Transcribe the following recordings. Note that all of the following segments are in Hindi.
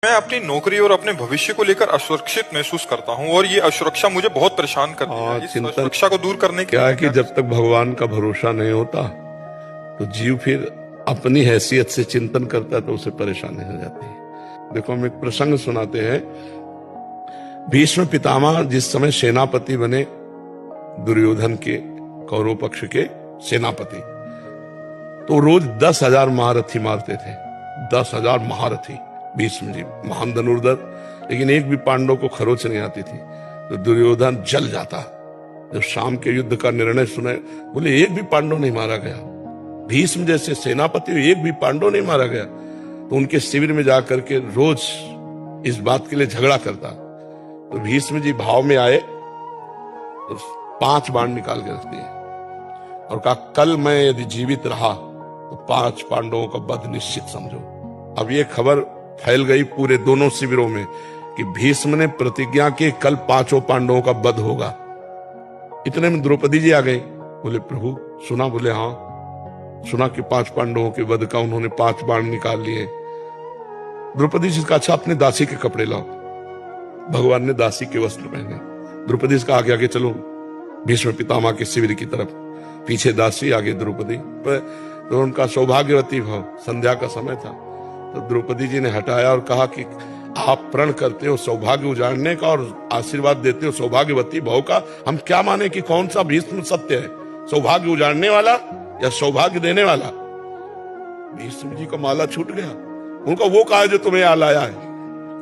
मैं अपनी नौकरी और अपने भविष्य को लेकर असुरक्षित महसूस करता हूँ और ये असुरक्षा मुझे बहुत परेशान करती है। इस चिंतन असुरक्षा को दूर करने के क्या है लिए कि जब तक भगवान का भरोसा नहीं होता तो जीव फिर अपनी हैसियत से चिंतन करता है तो उसे परेशानी हो जाती है। देखो, हम एक प्रसंग सुनाते हैं। भीष्म पितामह जिस समय सेनापति बने, दुर्योधन के कौरव पक्ष के सेनापति, तो रोज 10,000 महारथी मारते थे। 10,000 महारथी भीष्म जी, महान धनुर्धर, लेकिन एक भी पांडव को खरोच नहीं आती थी। तो दुर्योधन जल जाता जब शाम के युद्ध का निर्णय सुने, बोले एक भी पांडव नहीं मारा गया। भीष्म जैसे सेनापति एक भी पांडव नहीं मारा गया। तो उनके शिविर में जाकर के रोज इस बात के लिए झगड़ा करता। तो भीष्म जी भाव में आए तो 5 बाण निकाल के रख दिए और कहा, कल मैं यदि जीवित रहा तो 5 पांडवों का वध निश्चित समझो। अब ये खबर फैल गई पूरे दोनों शिविरों में कि भीष्म ने प्रतिज्ञा की कल 5 पांडवों का वध होगा। इतने में द्रौपदी जी आ गई। बोले, प्रभु सुना? बोले, हाँ सुना कि 5 पांडवों के वध का उन्होंने 5 बाण निकाल लिए। द्रौपदी जी का, अच्छा अपने दासी के कपड़े लाओ। भगवान ने दासी के वस्त्र पहने। द्रौपदी का आगे आगे चलो भीष्म पितामह के शिविर की तरफ। पीछे दासी, आगे द्रौपदी। तो उनका सौभाग्यवती भाव, संध्या का समय था। तो द्रौपदी जी ने हटाया और कहा कि आप प्रण करते हो सौभाग्य उजाड़ने का और आशीर्वाद देते हो सौभाग्यवती भाव का। हम क्या माने कि कौन सा भीष्म सत्य है, सौभाग्य उजाड़ने वाला या सौभाग्य देने वाला? भीष्म जी का माला छूट गया। उनका वो कहा जो तुम्हें यहाँ लाया है,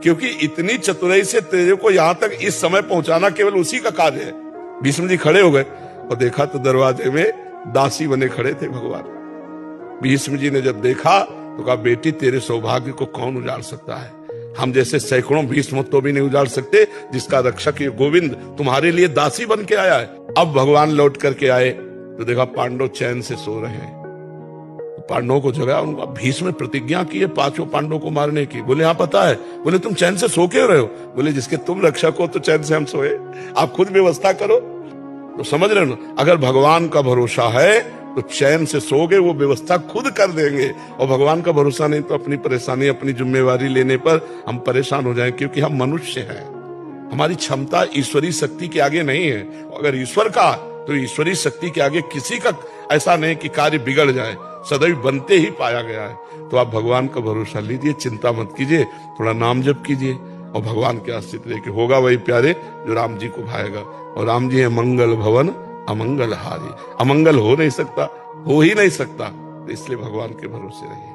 क्योंकि इतनी चतुराई से तेरे को यहां तक इस समय पहुंचाना केवल उसी का कार्य है। भीष्म जी खड़े हो गए और देखा तो दरवाजे में दासी बने खड़े थे भगवान। भीष्म जी ने जब देखा तो कहा, बेटी तेरे सौभाग्य को कौन उजाड़ सकता है? हम जैसे सैकड़ों भीष्म तो भी नहीं उजाड़ सकते, जिसका रक्षक ये गोविंद तुम्हारे लिए दासी बन के आया है। अब भगवान लौट करके आए तो देखा पांडव चैन से सो रहे हैं। तो पांडवों को जगाया, उनका भीष्म ने प्रतिज्ञा की है 5 पांडवों को मारने की। बोले, हाँ पता है। बोले, तुम चैन से सो क्यों रहे हो? बोले, जिसके तुम रक्षक हो तो चैन से हम सोए, आप खुद व्यवस्था करो। तो समझ रहे हो ना, अगर भगवान का भरोसा है तो चैन से सोगे, वो व्यवस्था खुद कर देंगे। और भगवान का भरोसा नहीं तो अपनी परेशानी, अपनी जिम्मेवारी लेने पर हम परेशान हो जाएं, क्योंकि हम मनुष्य हैं। हमारी क्षमता ईश्वरीय शक्ति के आगे नहीं है। अगर ईश्वर का, तो ईश्वरीय शक्ति के आगे किसी का ऐसा नहीं कि कार्य बिगड़ जाए, सदैव बनते ही पाया गया है। तो आप भगवान का भरोसा लीजिए, चिंता मत कीजिए, थोड़ा नाम जप कीजिए और भगवान के आश्रित रहिए। होगा वही प्यारे जो राम जी को भाएगा। और राम जी है मंगल भवन अमंगल हारी। अमंगल हो नहीं सकता, हो ही नहीं सकता, तो इसलिए भगवान के भरोसे रहिए।